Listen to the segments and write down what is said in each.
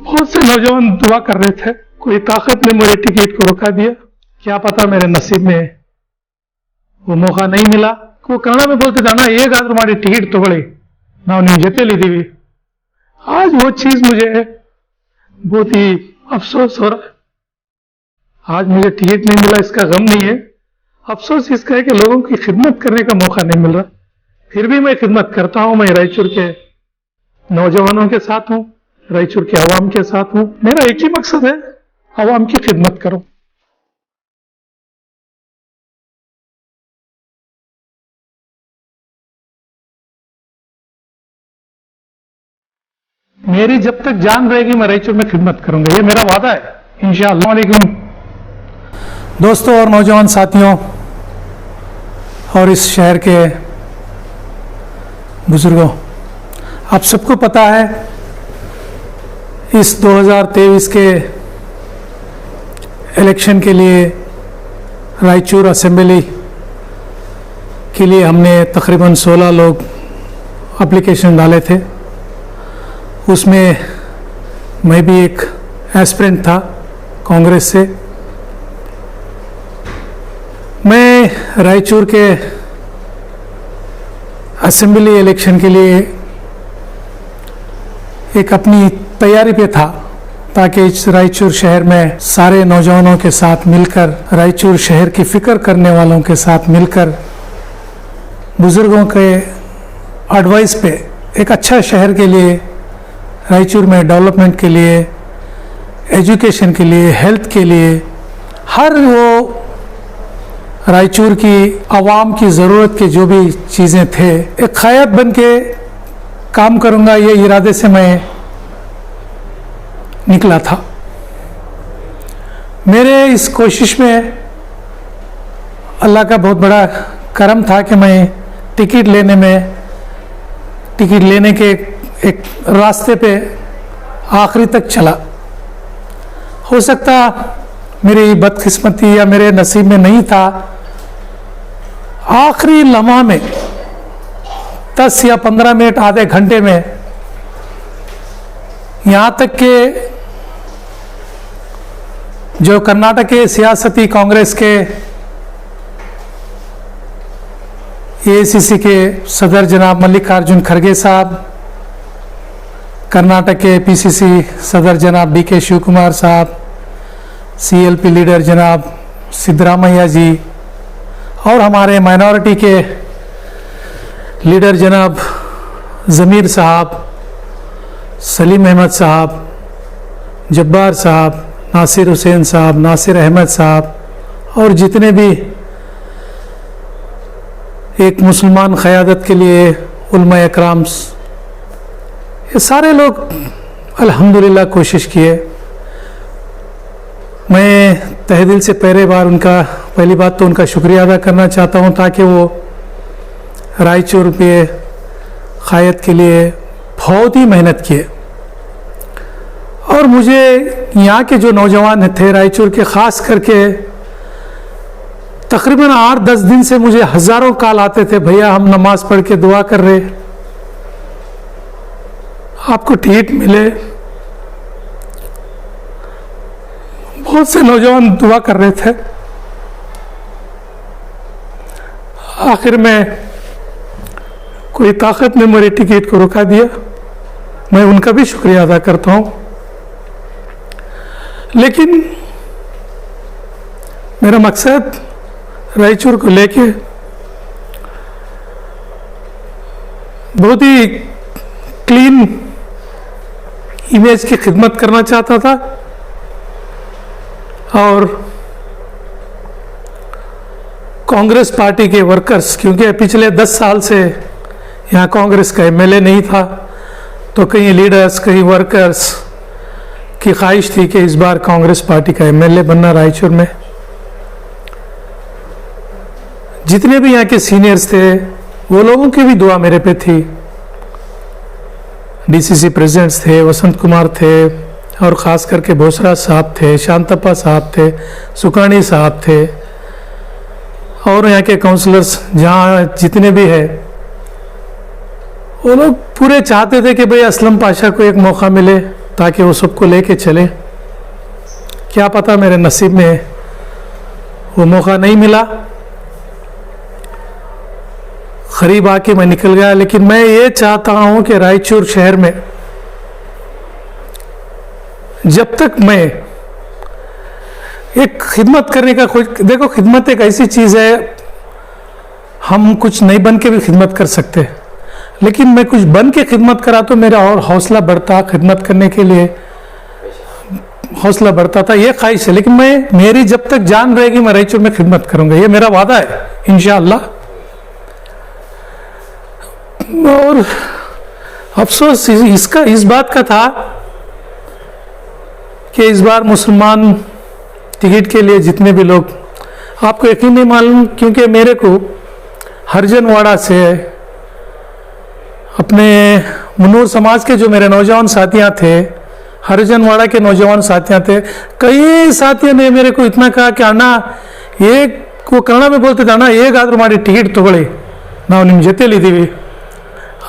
बहुत से नौजवान दुआ कर रहे थे, कोई ताकत ने मेरे टिकट को रोका दिया। क्या पता मेरे नसीब में वो मौका नहीं मिला। वो कन्नड़ में बोलते थे ना, ಹೇಗಾದ್ರೂ ಮಾಡಿ टिकट ತಗೊಳ್ಳಿ, ನಾವು ನಿಮ್ಮ ಜೊತೆಲಿದ್ದೀವಿ। आज वो चीज मुझे बहुत ही अफसोस हो रहा है। आज मुझे टिकट नहीं मिला, इसका गम नहीं है, अफसोस इसका है कि लोगों की खिदमत करने का मौका नहीं मिल रहा। फिर भी मैं खिदमत करता हूं। मैं रायचूर के नौजवानों के साथ हूं, रायचूर के आवाम के साथ हूं। मेरा एक ही मकसद है, आवाम की खिदमत करो। मेरी जब तक जान रहेगी मैं रायचूर में खिदमत करूंगा, ये मेरा वादा है इंशाअल्लाह। वालेकुम दोस्तों और नौजवान साथियों और इस शहर के बुजुर्गों, आप सबको पता है इस 2023 के इलेक्शन के लिए रायचूर असेंबली के लिए हमने तकरीबन 16 लोग एप्लीकेशन डाले थे। उसमें मैं भी एक एस्पिरेंट था कांग्रेस से। मैं रायचूर के असेंबली इलेक्शन के लिए एक अपनी तैयारी पे था, ताकि इस रायचूर शहर में सारे नौजवानों के साथ मिलकर, रायचूर शहर की फिक्र करने वालों के साथ मिलकर, बुजुर्गों के एडवाइस पे एक अच्छा शहर के लिए, रायचूर में डेवलपमेंट के लिए, एजुकेशन के लिए, हेल्थ के लिए, हर वो रायचूर की आवाम की ज़रूरत के जो भी चीज़ें थे, एक क़याद बन के काम करूँगा, ये इरादे से मैं निकला था। मेरे इस कोशिश में अल्लाह का बहुत बड़ा करम था कि मैं टिकट लेने के एक रास्ते पे आखिरी तक चला। हो सकता मेरी बदकिस्मती या मेरे नसीब में नहीं था, आखिरी लम्हा में 10 या 15 मिनट, आधे घंटे में, यहाँ तक के जो कर्नाटक के सियासती कांग्रेस के एआईसीसी के सदर जनाब मल्लिकार्जुन खड़गे साहब, कर्नाटक के पीसीसी सदर जनाब डीके शिव कुमार साहब, सीएलपी लीडर जनाब सिद्धरामैया जी, और हमारे माइनॉरिटी के लीडर जनाब ज़मीर साहब, सलीम अहमद साहब, जब्बार साहब, नासिर हुसैन साहब, नासिर अहमद साहब, और जितने भी एक मुसलमान क़यादत के लिए उलमा इकराम, ये सारे लोग अल्हम्दुलिल्लाह कोशिश किए। मैं तहे दिल से पहली बात तो उनका शुक्रिया अदा करना चाहता हूँ, ताकि वो रायचूर पे क़यादत के लिए बहुत ही मेहनत किए। और मुझे यहाँ के जो नौजवान थे रायचूर के, ख़ास करके तकरीबन 8-10 दिन से मुझे हज़ारों कॉल आते थे, भैया हम नमाज पढ़ के दुआ कर रहे, आपको टिकट मिले। बहुत से नौजवान दुआ कर रहे थे। आखिर में कोई ताकत ने मेरे टिकट को रोका दिया। मैं उनका भी शुक्रिया अदा करता हूं। लेकिन मेरा मकसद रायचूर को लेके बहुत ही क्लीन इमेज की खिदमत करना चाहता था, और कांग्रेस पार्टी के वर्कर्स, क्योंकि पिछले 10 साल से यहाँ कांग्रेस का एमएलए नहीं था, तो कई लीडर्स, कई वर्कर्स की ख्वाहिश थी कि इस बार कांग्रेस पार्टी का एमएलए बनना रायचूर में। जितने भी यहाँ के सीनियर्स थे, वो लोगों की भी दुआ मेरे पे थी। डीसीसी प्रेसिडेंट्स थे, वसंत कुमार थे, और ख़ास करके भोसरा साहब थे, शांतप्पा साहब थे, सुकानी साहब थे, और यहाँ के काउंसलर्स जहाँ जितने भी हैं, वो लोग पूरे चाहते थे कि भाई असलम पाशा को एक मौका मिले ताकि वो सबको लेके चले। क्या पता मेरे नसीब में वो मौका नहीं मिला, करीब आके मैं निकल गया। लेकिन मैं ये चाहता हूं कि रायचूर शहर में जब तक मैं एक खिदमत करने का कोई, देखो खिदमत एक ऐसी चीज़ है, हम कुछ नहीं बन के भी खिदमत कर सकते, लेकिन मैं कुछ बन के खिदमत करा तो मेरा और हौसला बढ़ता, खिदमत करने के लिए हौसला बढ़ता था, ये ख्वाहिश है। लेकिन मेरी जब तक जान रहेगी मैं रायचूर में खिदमत करूंगा, ये मेरा वादा है इंशाअल्लाह। और अफसोस इस बात का था कि इस बार मुसलमान टिकट के लिए जितने भी लोग, आपको यकीन नहीं मालूम, क्योंकि मेरे को हरजनवाड़ा से अपने मुनूर समाज के जो मेरे नौजवान साथियां थे, हरजनवाड़ा के नौजवान साथियां थे, कई साथियों ने मेरे को इतना कहा कि अन्ना ये वो कन्नड़ में बोलते थे, अन्ना ಹೇಗಾದ್ರೂ ಮಾಡಿ टिकट ತಗೊಳ್ಳಿ ನಾವು ನಿಮ್ಮ ಜೊತೆಲಿದ್ದೀವಿ।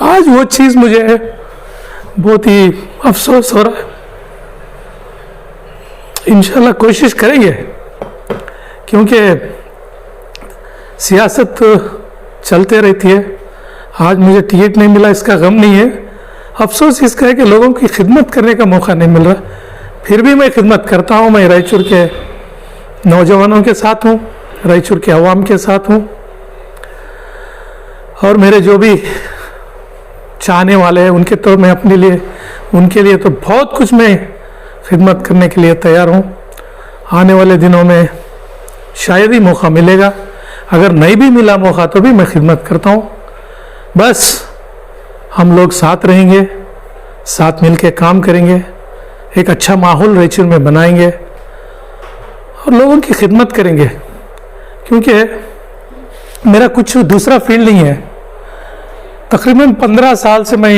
आज वो चीज़ मुझे बहुत ही अफसोस हो रहा है। इंशाल्लाह कोशिश करेंगे, क्योंकि सियासत चलते रहती है। आज मुझे टिकट नहीं मिला इसका गम नहीं है, अफसोस इसका है कि लोगों की खिदमत करने का मौका नहीं मिल रहा। फिर भी मैं खिदमत करता हूँ, मैं रायचूर के नौजवानों के साथ हूँ, रायचूर के अवाम के साथ हूँ, और मेरे जो भी चाहने वाले हैं उनके तो मैं अपने लिए, उनके लिए तो बहुत कुछ मैं खिदमत करने के लिए तैयार हूँ। आने वाले दिनों में शायद ही मौका मिलेगा, अगर नहीं भी मिला मौका तो भी मैं खिदमत करता हूँ। बस हम लोग साथ रहेंगे, साथ मिलके काम करेंगे, एक अच्छा माहौल रायचूर में बनाएंगे और लोगों की खिदमत करेंगे, क्योंकि मेरा कुछ दूसरा फील्ड नहीं है। तकरीबन 15 साल से मैं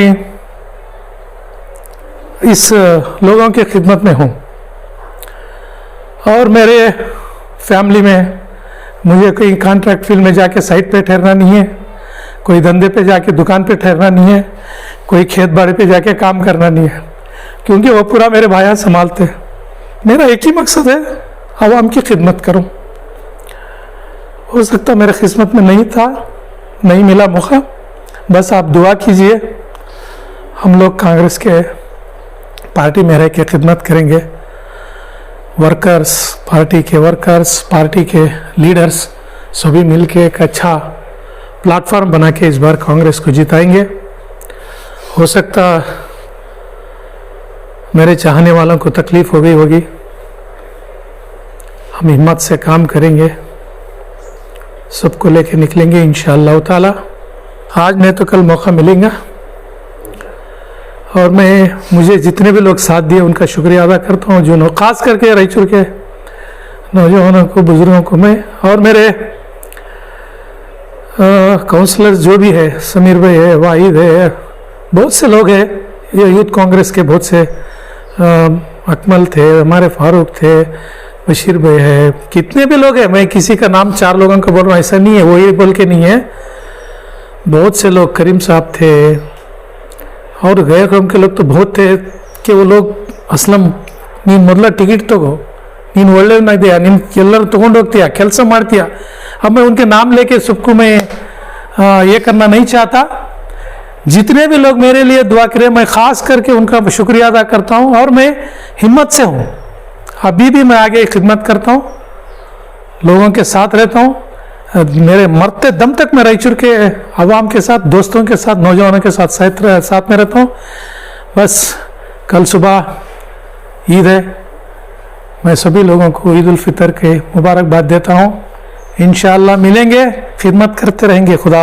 इस लोगों की खिदमत में हूँ, और मेरे फैमिली में मुझे कोई कॉन्ट्रैक्ट फील्ड में जाके साइट पे ठहरना नहीं है, कोई धंधे पे जाके दुकान पे ठहरना नहीं है, कोई खेत बाड़ी पे जाके काम करना नहीं है, क्योंकि वो पूरा मेरे भाइयाँ संभालते हैं। मेरा एक ही मकसद है, आवाम की खिदमत करूं। हो सकता मेरे किस्मत में नहीं था, नहीं मिला मौका, बस आप दुआ कीजिए, हम लोग कांग्रेस के पार्टी में रह के खिदमत करेंगे। वर्कर्स, पार्टी के वर्कर्स, पार्टी के लीडर्स सभी मिलके एक अच्छा प्लेटफॉर्म बना के इस बार कांग्रेस को जिताएंगे। हो सकता मेरे चाहने वालों को तकलीफ हो गई होगी, हम हिम्मत से काम करेंगे, सबको लेके निकलेंगे इंशाअल्लाह ताला। आज नहीं तो कल मौका मिलेगा, और मुझे जितने भी लोग साथ दिए उनका शुक्रिया अदा करता हूँ, जो खास करके रायचूर के नौजवानों को, बुजुर्गों को मैं, और मेरे काउंसलर्स जो भी है, समीर भाई है, वाहिद है, बहुत से लोग हैं, ये यूथ कांग्रेस के बहुत से, अकमल थे, हमारे फारूक थे, बशीर भाई है, कितने भी लोग हैं, मैं किसी का नाम 4 लोगों को बोल रहा हूँ ऐसा नहीं है, वो ये बोल के नहीं है, बहुत से लोग, करीम साहब थे और गैर कौम के लोग तो बहुत थे कि वो लोग असलम ನೀನು ಮೊದಲ टिकट तगो, ನೀನು ಒಳ್ಳೆಯವನಾಗಿದೆಯಾ, ನೀನು ಎಲ್ಲರೂ तಗೊಂಡು ಹೋಗ್ತೀಯಾ, ಕೆಲಸ ಮಾಡ್ತೀಯಾ। अब मैं उनके नाम लेके सबको मैं ये करना नहीं चाहता। जितने भी लोग मेरे लिए दुआ करें, मैं खास करके उनका शुक्रिया अदा करता हूँ, और मैं हिम्मत से हूँ, अभी भी मैं आगे खिदमत करता हूँ, लोगों के साथ रहता हूँ, मेरे मरते दम तक मैं रायचूर के अवाम के साथ, दोस्तों के साथ, नौजवानों के साथ साथ में रहता हूँ। बस कल सुबह ईद है, मैं सभी लोगों को ईद उल फितर के मुबारकबाद देता हूँ। इंशाअल्लाह मिलेंगे, खिदमत करते रहेंगे। खुदा